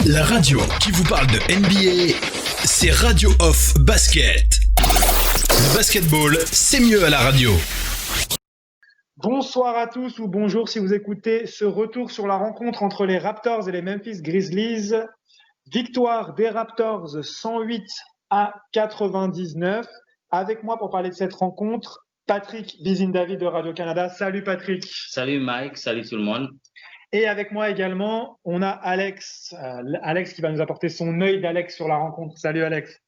La radio qui vous parle de NBA, c'est Radio Off Basket. Le basketball, c'est mieux à la radio. Bonsoir à tous ou bonjour si vous écoutez ce retour sur la rencontre entre les Raptors et les Memphis Grizzlies. Victoire des Raptors 108-99. Avec moi pour parler de cette rencontre, Patrick Bizindavi de Radio-Canada. Salut Patrick. Salut Mike, salut tout le monde. Et avec moi également, on a Alex. Alex qui va nous apporter son œil d'Alex sur la rencontre. Salut Alex.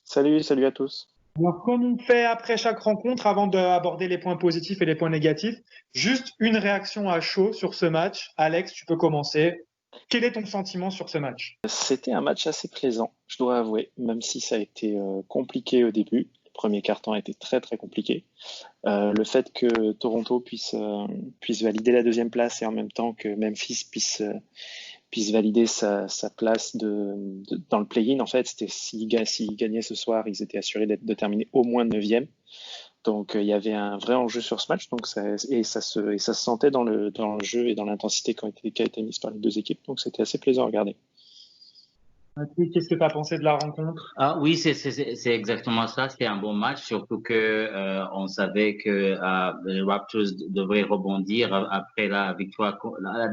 Salut à tous. Alors, comme on fait après chaque rencontre, avant d'aborder les points positifs et les points négatifs, juste une réaction à chaud sur ce match. Alex, tu peux commencer. Quel est ton sentiment sur ce match ? C'était un match assez plaisant, je dois avouer, même si ça a été compliqué au début. Le premier quart-temps a été très très compliqué. Le fait que Toronto puisse valider la deuxième place et en même temps que Memphis puisse valider sa place dans le play-in, en fait, c'était s'ils gagnaient ce soir, ils étaient assurés de terminer au moins 9e. Donc il y avait un vrai enjeu sur ce match, donc ça se sentait dans le jeu et dans l'intensité qui a été mise par les deux équipes, donc c'était assez plaisant à regarder. Qu'est-ce que tu as pensé de la rencontre ? Oui, c'est exactement ça. C'était un bon match, surtout que on savait que les Raptors devraient rebondir après la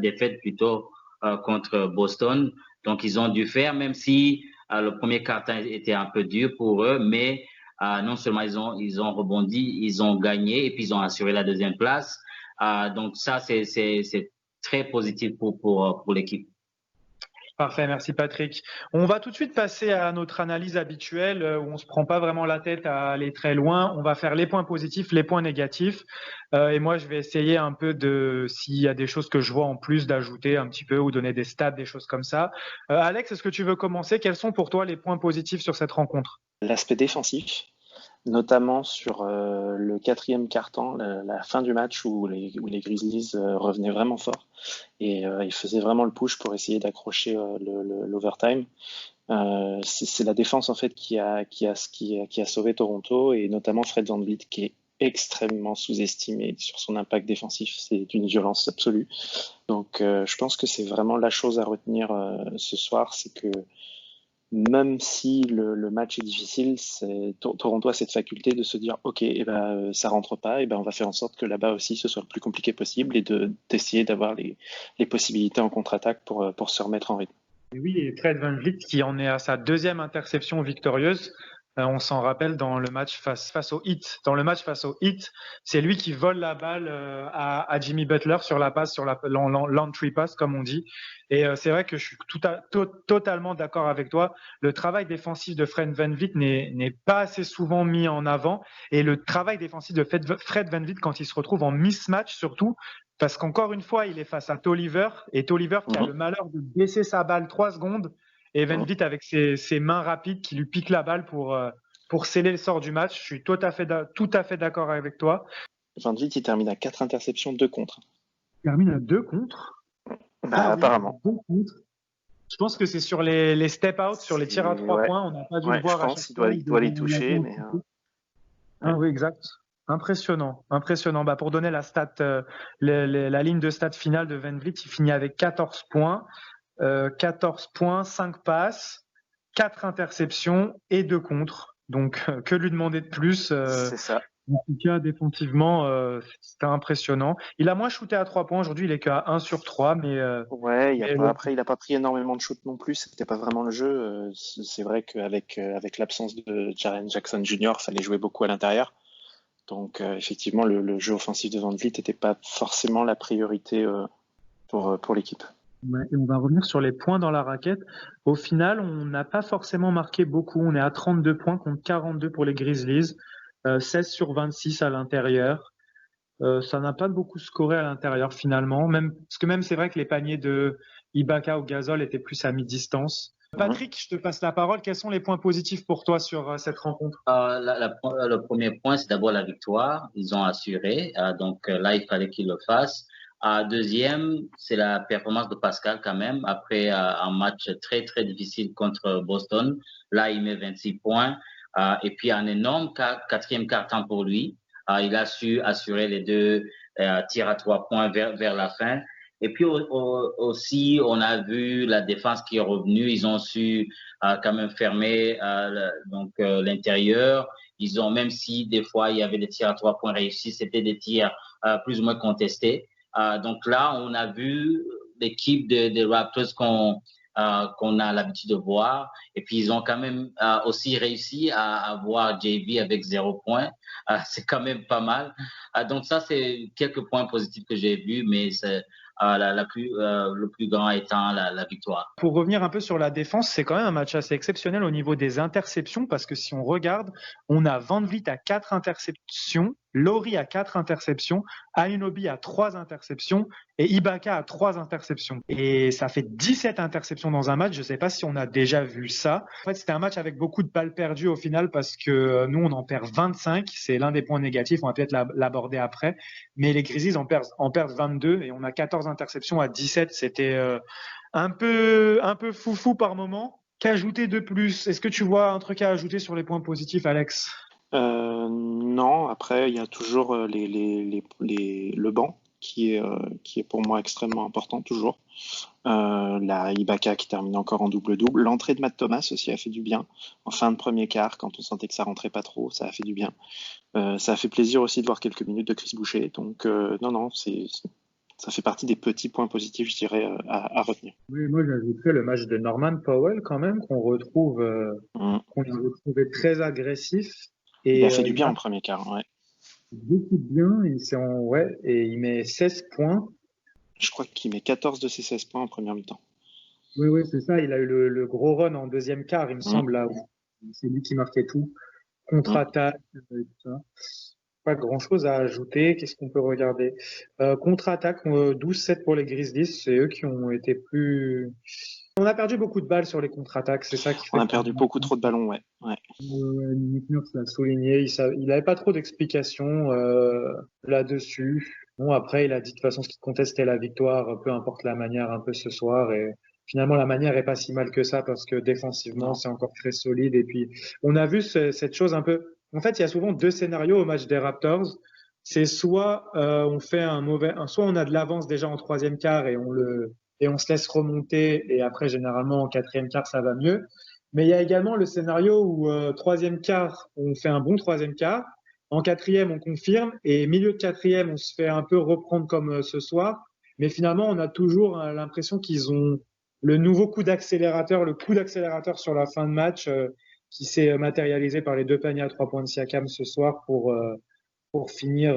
défaite plutôt contre Boston. Donc ils ont dû faire, même si le premier quart-temps était un peu dur pour eux, mais non seulement ils ont rebondi, ils ont gagné et puis ils ont assuré la deuxième place. Donc ça c'est très positif pour l'équipe. Parfait, merci Patrick. On va tout de suite passer à notre analyse habituelle où on se prend pas vraiment la tête à aller très loin. On va faire les points positifs, les points négatifs. Et moi, je vais essayer un peu s'il y a des choses que je vois en plus d'ajouter un petit peu ou donner des stats, des choses comme ça. Alex, est-ce que tu veux commencer ? Quels sont pour toi les points positifs sur cette rencontre ? L'aspect défensif, notamment sur le quatrième quart-temps, la fin du match où les Grizzlies revenaient vraiment fort et ils faisaient vraiment le push pour essayer d'accrocher l'overtime. C'est la défense en fait qui a sauvé Toronto et notamment Fred VanVleet qui est extrêmement sous-estimé sur son impact défensif. C'est d'une violence absolue. Donc je pense que c'est vraiment la chose à retenir ce soir, c'est que même si le match est difficile, Toronto a cette faculté de se dire ok, ça rentre pas, on va faire en sorte que là-bas aussi ce soit le plus compliqué possible et d'essayer d'avoir les possibilités en contre-attaque pour se remettre en rythme. Oui, et Fred VanVleet qui en est à sa deuxième interception victorieuse. On s'en rappelle dans le match face au Heat. Dans le match face au Heat, c'est lui qui vole la balle à Jimmy Butler sur la passe, sur l'entry pass comme on dit. Et c'est vrai que je suis totalement d'accord avec toi. Le travail défensif de Fred VanVleet n'est pas assez souvent mis en avant. Et le travail défensif de Fred VanVleet quand il se retrouve en mismatch surtout, parce qu'encore une fois, il est face à Tolliver. Et Tolliver qui a le malheur de baisser sa balle 3 secondes. Et VanVleet avec ses mains rapides qui lui piquent la balle pour sceller le sort du match. Je suis tout à fait d'accord avec toi. VanVleet, il termine à 4 interceptions, 2 contre. Il termine à 2 contre ? Apparemment. Oui, 2 contre. Je pense que c'est sur les step-out, sur les tirs à 3 points. On n'a pas dû le voir. Je pense qu'il doit les toucher. Mais oui, exact. Impressionnant. Pour donner la stat, la ligne de stats finale de VanVleet, il finit avec 14 points. 14 points, 5 passes, 4 interceptions et 2 contre. Donc, que lui demander de plus C'est ça. En tout cas, défensivement, c'était impressionnant. Il a moins shooté à 3 points. Aujourd'hui, il est qu'à 1 sur 3. Après, il n'a pas pris énormément de shoot non plus. C'était pas vraiment le jeu. C'est vrai qu'avec l'absence de Jaren Jackson Jr., il fallait jouer beaucoup à l'intérieur. Donc, effectivement, le jeu offensif de VanVleet n'était pas forcément la priorité pour l'équipe. Ouais, et on va revenir sur les points dans la raquette. Au final, on n'a pas forcément marqué beaucoup. On est à 32 points contre 42 pour les Grizzlies, 16 sur 26 à l'intérieur. Ça n'a pas beaucoup scoré à l'intérieur finalement. Parce que c'est vrai que les paniers de Ibaka ou Gasol étaient plus à mi-distance. Patrick, je te passe la parole. Quels sont les points positifs pour toi sur cette rencontre ? Le premier point, c'est d'abord la victoire. Ils ont assuré. Donc là, il fallait qu'ils le fassent. Deuxième, c'est la performance de Pascal quand même. Après un match très, très difficile contre Boston. Là, il met 26 points. Et puis, un énorme quatrième quart-temps pour lui. Il a su assurer les 2 tirs à 3 points vers la fin. Et puis aussi, on a vu la défense qui est revenue. Ils ont su quand même fermer l'intérieur. Ils ont, même si des fois il y avait des tirs à 3 points réussis, c'était des tirs plus ou moins contestés. Donc là, on a vu l'équipe des Raptors qu'on a l'habitude de voir. Et puis, ils ont quand même aussi réussi à avoir JB avec 0 points. C'est quand même pas mal. Donc ça, c'est quelques points positifs que j'ai vus, mais c'est le plus grand étant la victoire. Pour revenir un peu sur la défense, c'est quand même un match assez exceptionnel au niveau des interceptions parce que si on regarde, on a Van Vliet à 4 interceptions, Laurie à 4 interceptions, Anunoby à 3 interceptions et Ibaka à 3 interceptions. Et ça fait 17 interceptions dans un match. Je ne sais pas si on a déjà vu ça. En fait, c'était un match avec beaucoup de balles perdues au final parce que nous, on en perd 25. C'est l'un des points négatifs. On va peut-être l'aborder après. Mais les Grizzlies en perdent 22 et on a 14 interceptions à 17. C'était un peu foufou par moment. Qu'ajouter de plus? Est-ce que tu vois un truc à ajouter sur les points positifs, Alex? Non, après, il y a toujours le banc qui est pour moi extrêmement important, toujours. La Ibaka qui termine encore en double-double. L'entrée de Matt Thomas aussi a fait du bien. En fin de premier quart, quand on sentait que ça rentrait pas trop, ça a fait du bien. Ça a fait plaisir aussi de voir quelques minutes de Chris Boucher. Donc, non, ça fait partie des petits points positifs, je dirais, à retenir. Oui, moi j'ajouterais le match de Norman Powell quand même, qu'on a retrouvé très agressif. Il Et a fait du bien en premier quart, ouais. Beaucoup de bien, et il met 16 points. Je crois qu'il met 14 de ses 16 points en première mi-temps. Oui, c'est ça. Il a eu le gros run en deuxième quart, il me semble, là où c'est lui qui marquait tout. Contre-attaque, tout ça. Pas grand-chose à ajouter. Qu'est-ce qu'on peut regarder? Contre-attaque, 12-7 pour les Grizzlies. C'est eux qui ont été plus... On a perdu beaucoup de balles sur les contre-attaques, c'est ça qui fait... On a perdu beaucoup trop de ballons, ouais. Nick Nurse l'a souligné, il n'avait pas trop d'explications là-dessus. Bon, après, il a dit de toute façon ce qui comptait, c'était la victoire, peu importe la manière un peu ce soir. Et finalement, la manière est pas si mal que ça parce que défensivement, c'est encore très solide. Et puis, on a vu cette chose un peu... En fait, il y a souvent deux scénarios au match des Raptors. C'est soit on fait soit on a de l'avance déjà en troisième quart et on se laisse remonter et après généralement en quatrième quart ça va mieux. Mais il y a également le scénario où troisième quart on fait un bon troisième quart, en quatrième on confirme et milieu de quatrième on se fait un peu reprendre comme ce soir. Mais finalement on a toujours l'impression qu'ils ont le nouveau coup d'accélérateur, le coup d'accélérateur sur la fin de match qui s'est matérialisé par les 2 paniers à 3 points de Siakam ce soir pour finir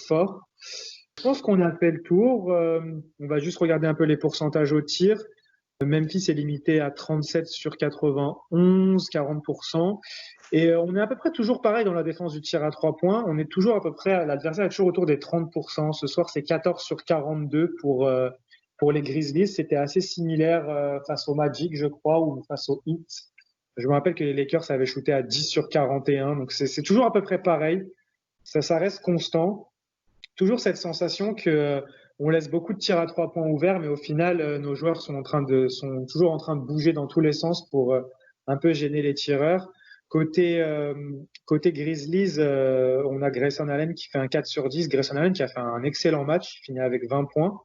fort. Je pense qu'on a fait le tour. On va juste regarder un peu les pourcentages au tir. Memphis est limité à 37 sur 91, 40%. Et on est à peu près toujours pareil dans la défense du tir à 3 points. On est toujours à peu près, l'adversaire est toujours autour des 30%. Ce soir, c'est 14 sur 42 pour les Grizzlies. C'était assez similaire face au Magic, je crois, ou face au Heat. Je me rappelle que les Lakers avaient shooté à 10 sur 41. Donc c'est toujours à peu près pareil. Ça reste constant. Toujours cette sensation que on laisse beaucoup de tirs à 3 points ouverts, mais au final, nos joueurs sont toujours en train de bouger dans tous les sens pour un peu gêner les tireurs. Côté Grizzlies, on a Grayson Allen qui fait un 4 sur 10. Grayson Allen qui a fait un excellent match, il finit avec 20 points.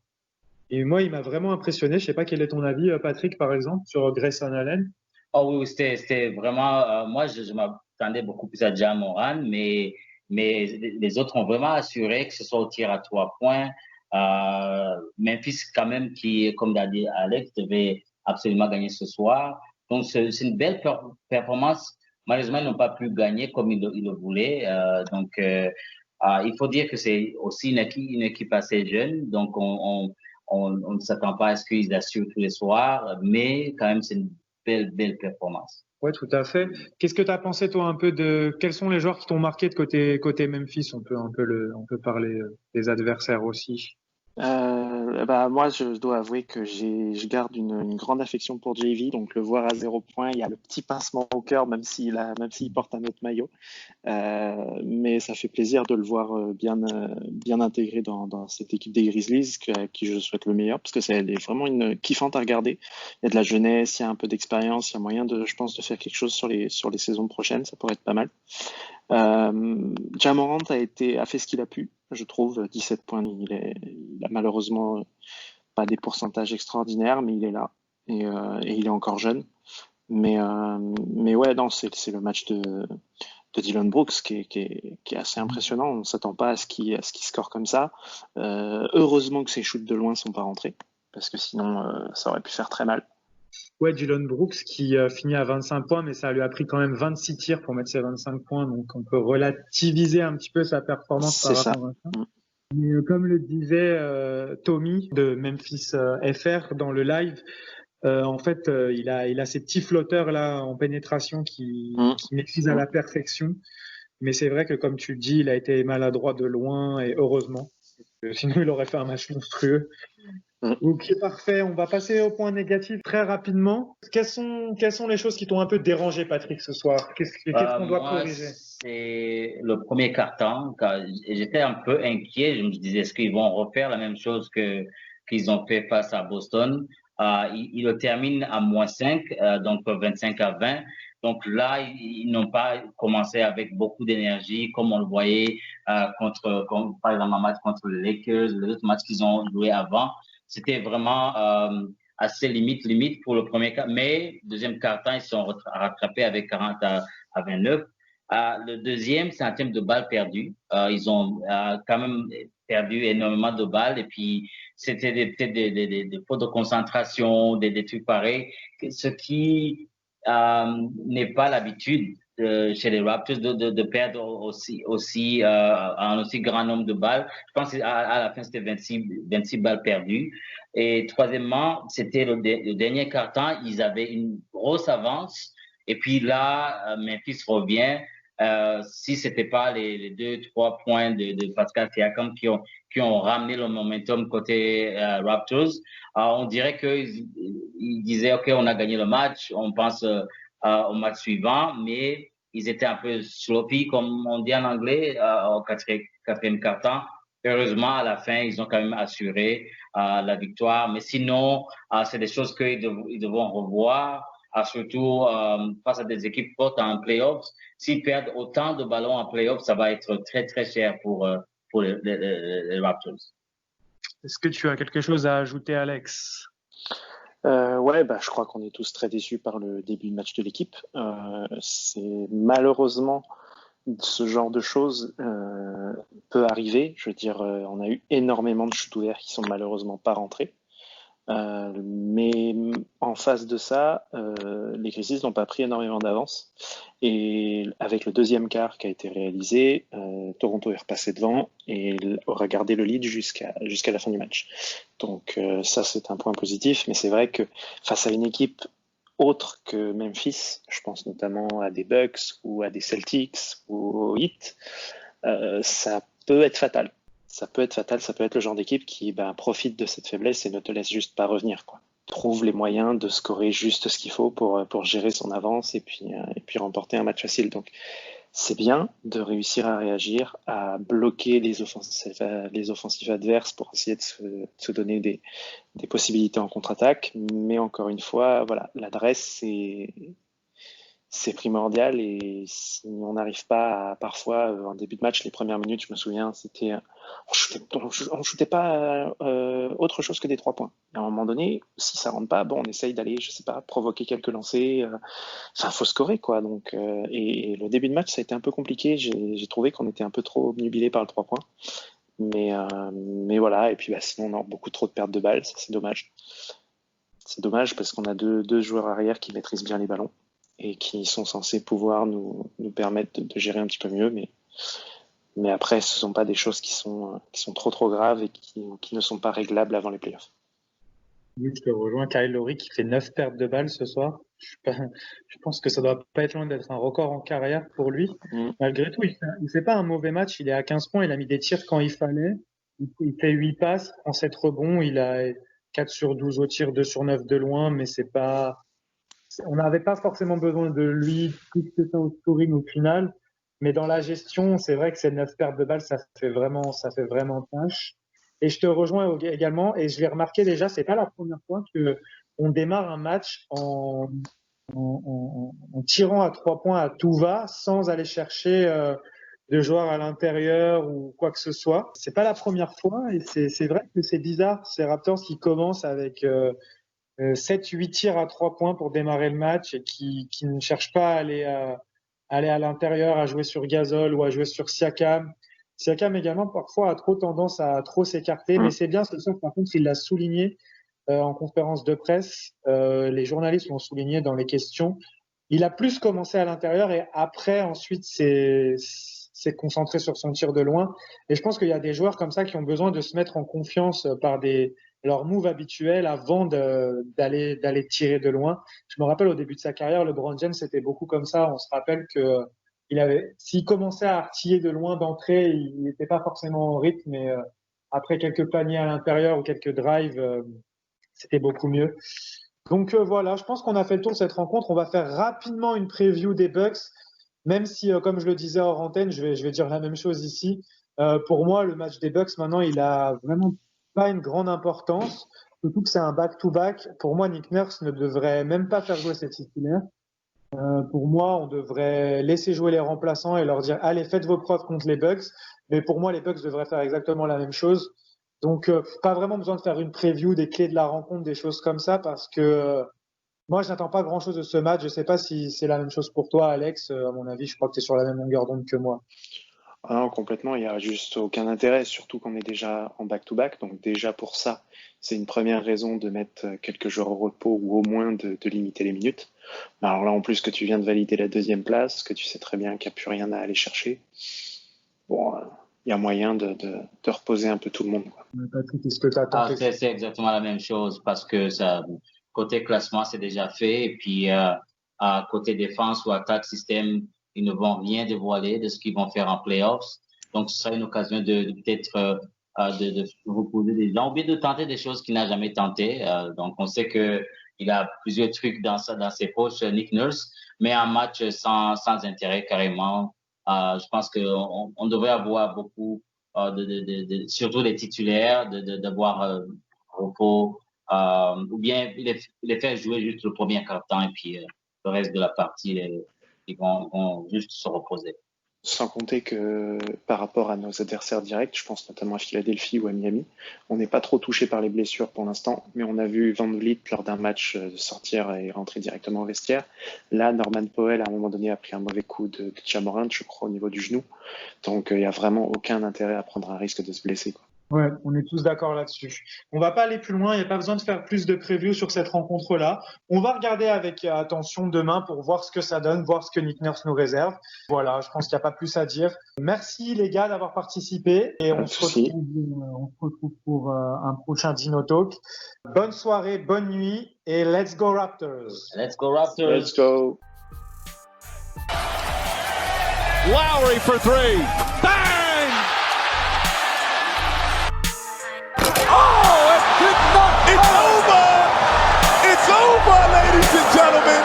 Et moi, il m'a vraiment impressionné. Je sais pas quel est ton avis, Patrick, par exemple, sur Grayson Allen. Oh oui, c'était vraiment... moi, je m'attendais beaucoup plus à Ja Morant, mais les autres ont vraiment assuré que ce soit au tir à 3 points. Memphis, quand même, qui, comme l'a dit Alex, devait absolument gagner ce soir. Donc, c'est une belle performance. Malheureusement, ils n'ont pas pu gagner comme ils le voulaient. Donc, il faut dire que c'est aussi une équipe assez jeune. Donc, on ne s'attend pas à ce qu'ils assurent tous les soirs, mais quand même, c'est une belle performance. Oui, tout à fait. Qu'est-ce que tu as pensé, toi, un peu quels sont les joueurs qui t'ont marqué de côté Memphis? On peut parler des adversaires aussi. Moi, je dois avouer que je garde une grande affection pour JV, donc le voir à 0 points, il y a le petit pincement au cœur, même s'il porte un autre maillot. Mais ça fait plaisir de le voir bien intégré dans cette équipe des Grizzlies, à qui je souhaite le meilleur, parce que elle est vraiment une kiffante à regarder. Il y a de la jeunesse, il y a un peu d'expérience, il y a moyen je pense, de faire quelque chose sur les saisons prochaines, ça pourrait être pas mal. Ja Morant a fait ce qu'il a pu, je trouve. 17 points, il a malheureusement pas des pourcentages extraordinaires, mais il est là et il est encore jeune. Mais ouais, non, c'est le match de Dylan Brooks qui est assez impressionnant. On ne s'attend pas à ce qu'il score comme ça. Heureusement que ses shoots de loin sont pas rentrés, parce que sinon ça aurait pu faire très mal. Ouais, Dylan Brooks qui finit à 25 points, mais ça lui a pris quand même 26 tirs pour mettre ses 25 points, donc on peut relativiser un petit peu sa performance par rapport à ça. Mais comme le disait Tommy de Memphis FR dans le live, en fait, il a ces petits flotteurs là en pénétration qui maîtrise à la perfection. Mais c'est vrai que comme tu le dis, il a été maladroit de loin et heureusement. Sinon, il aurait fait un match monstrueux. Ok, parfait. On va passer au point négatif très rapidement. Quelles sont les choses qui t'ont un peu dérangé, Patrick, ce soir? Qu'est-ce qu'on doit corriger? C'est le premier quart-temps. J'étais un peu inquiet. Je me disais, est-ce qu'ils vont refaire la même chose qu'ils ont fait face à Boston? Ils le terminent à -5, donc 25-20. Donc là, ils n'ont pas commencé avec beaucoup d'énergie, comme on le voyait par exemple, un match contre les Lakers, les autres matchs qu'ils ont joué avant. C'était vraiment assez limite pour le premier quart. Mais deuxième quart-temps, ils sont rattrapés avec 40-29. Le deuxième, c'est un thème de balles perdues. Ils ont quand même perdu énormément de balles et puis c'était peut-être des fautes de concentration, des trucs pareils, ce qui n'est pas l'habitude chez les Raptors de perdre aussi un aussi grand nombre de balles. Je pense qu'à la fin, c'était 26 balles perdues. Et troisièmement, c'était le dernier quart-temps, ils avaient une grosse avance. Et puis là, Memphis revient. Si c'était pas les 2-3 points de Pascal Siakam qui ont ramené le momentum côté Raptors, on dirait qu'ils disaient, OK, on a gagné le match, on pense au match suivant, mais ils étaient un peu sloppy, comme on dit en anglais, au quatrième quart-temps. Heureusement, à la fin, ils ont quand même assuré la victoire. Mais sinon, c'est des choses qu'ils devront revoir, surtout face à des équipes fortes en playoffs. S'ils perdent autant de ballons en playoffs, ça va être très, très cher pour les Raptors. Est-ce que tu as quelque chose à ajouter, Alex? Ouais, je crois qu'on est tous très déçus par le début de match de l'équipe. C'est malheureusement ce genre de choses peut arriver. Je veux dire, on a eu énormément de shoots ouverts qui sont malheureusement pas rentrés. Mais en face de ça, les Grizzlies n'ont pas pris énormément d'avance. Et avec le deuxième quart qui a été réalisé, Toronto est repassé devant et aura gardé le lead jusqu'à la fin du match. Donc ça, c'est un point positif. Mais c'est vrai que face à une équipe autre que Memphis, je pense notamment à des Bucks ou à des Celtics ou au Heat, ça peut être fatal. Ça peut être le genre d'équipe qui profite de cette faiblesse et ne te laisse juste pas revenir, quoi. Trouve les moyens de scorer juste ce qu'il faut pour gérer son avance et puis remporter un match facile. Donc c'est bien de réussir à réagir, à bloquer les offensives adverses pour essayer de se donner des possibilités en contre-attaque. Mais encore une fois, voilà, l'adresse c'est primordial et si on n'arrive pas à, parfois en début de match, les premières minutes, je me souviens, c'était on shootait pas autre chose que des 3 points. Et à un moment donné, si ça rentre pas, on essaye d'aller, je sais pas, provoquer quelques lancers. Faut scorer, quoi. Donc et le début de match, ça a été un peu compliqué. J'ai trouvé qu'on était un peu trop obnubilé par le 3 points. Mais voilà. Et puis sinon, on a beaucoup trop de pertes de balles. Ça, c'est dommage. C'est dommage parce qu'on a deux joueurs arrière qui maîtrisent bien les ballons et qui sont censés pouvoir nous permettre de gérer un petit peu mieux, mais après, ce ne sont pas des choses qui sont trop graves et qui ne sont pas réglables avant les playoffs. Oui, je te rejoins. Kyle Lowry qui fait 9 pertes de balles ce soir. Je pense que ça doit pas être loin d'être un record en carrière pour lui. Malgré tout, il fait pas un mauvais match. Il est à 15 points. Il a mis des tirs quand il fallait. Il fait 8 passes, prend 7 rebonds. Il a 4 sur 12 au tir, 2 sur 9 de loin, mais on n'avait pas forcément besoin de lui plus que ça au scoring au final, mais dans la gestion, c'est vrai que ces 9 pertes de balles, ça fait vraiment tâche. Et je te rejoins également, et je l'ai remarqué déjà, c'est pas la première fois que on démarre un match en tirant à 3 points à tout va, sans aller chercher de joueurs à l'intérieur ou quoi que ce soit. C'est pas la première fois et c'est vrai que c'est bizarre. Ces Raptors qui commencent avec 7-8 tirs à 3 points pour démarrer le match et qui ne cherchent pas à aller à l'intérieur, à jouer sur Gasol ou à jouer sur Siakam. Siakam également parfois a trop tendance à trop s'écarter, mais c'est bien ce soir. Par contre, il l'a souligné en conférence de presse. Les journalistes l'ont souligné dans les questions. Il a plus commencé à l'intérieur et après, ensuite, s'est concentré sur son tir de loin. Et je pense qu'il y a des joueurs comme ça qui ont besoin de se mettre en confiance par leurs moves habituels avant d'aller tirer de loin. Je me rappelle au début de sa carrière, LeBron James, c'était beaucoup comme ça. On se rappelle que s'il commençait à artiller de loin d'entrée, il n'était pas forcément en rythme, mais après quelques paniers à l'intérieur ou quelques drives, c'était beaucoup mieux. Donc voilà, je pense qu'on a fait le tour de cette rencontre. On va faire rapidement une preview des Bucks, même si, comme je le disais hors antenne, je vais dire la même chose ici. Pour moi, le match des Bucks, maintenant, il a vraiment pas une grande importance, surtout que c'est un back-to-back. Pour moi, Nick Nurse ne devrait même pas faire jouer ses titulaires. Pour moi, on devrait laisser jouer les remplaçants et leur dire « Allez, faites vos preuves contre les Bucks ». Mais pour moi, les Bucks devraient faire exactement la même chose. Donc, pas vraiment besoin de faire une preview des clés de la rencontre, des choses comme ça, parce que moi, je n'attends pas grand-chose de ce match. Je ne sais pas si c'est la même chose pour toi, Alex. À mon avis, je crois que tu es sur la même longueur d'onde que moi. Ah non, complètement, il n'y a juste aucun intérêt, surtout qu'on est déjà en back-to-back. Donc déjà pour ça, c'est une première raison de mettre quelques joueurs au repos ou au moins de limiter les minutes. Alors là, en plus que tu viens de valider la deuxième place, que tu sais très bien qu'il n'y a plus rien à aller chercher, bon, il y a moyen de reposer un peu tout le monde, quoi. Patrick, est-ce que tu attends c'est exactement la même chose parce que ça, côté classement, c'est déjà fait. Et puis, à côté défense ou attaque système, ils ne vont rien dévoiler de ce qu'ils vont faire en playoffs. Donc, ce sera une occasion de peut-être de vous poser des gens, ou bien de tenter des choses qu'il n'a jamais tentées. Donc, on sait qu'il a plusieurs trucs dans ses poches, Nick Nurse, mais un match sans intérêt carrément. Je pense qu'on devrait avoir beaucoup, surtout les titulaires, d'avoir repos, ou bien les faire jouer juste le premier quart-temps et puis le reste de la partie, ils vont juste se reposer. Sans compter que par rapport à nos adversaires directs, je pense notamment à Philadelphie ou à Miami, on n'est pas trop touché par les blessures pour l'instant, mais on a vu Van Vliet lors d'un match sortir et rentrer directement au vestiaire. Là, Norman Powell, à un moment donné, a pris un mauvais coup de Ja Morant, je crois, au niveau du genou. Donc, il n'y a vraiment aucun intérêt à prendre un risque de se blesser, quoi. Ouais, on est tous d'accord là-dessus. On va pas aller plus loin, il n'y a pas besoin de faire plus de previews sur cette rencontre-là. On va regarder avec attention demain pour voir ce que ça donne, voir ce que Nick Nurse nous réserve. Voilà, je pense qu'il n'y a pas plus à dire. Merci les gars d'avoir participé et on se retrouve pour un prochain Dino Talk. Bonne soirée, bonne nuit et let's go Raptors! Let's go Raptors! Let's go! Lowry for three. Bang! Oh, it did not. It's over! It's over, ladies and gentlemen.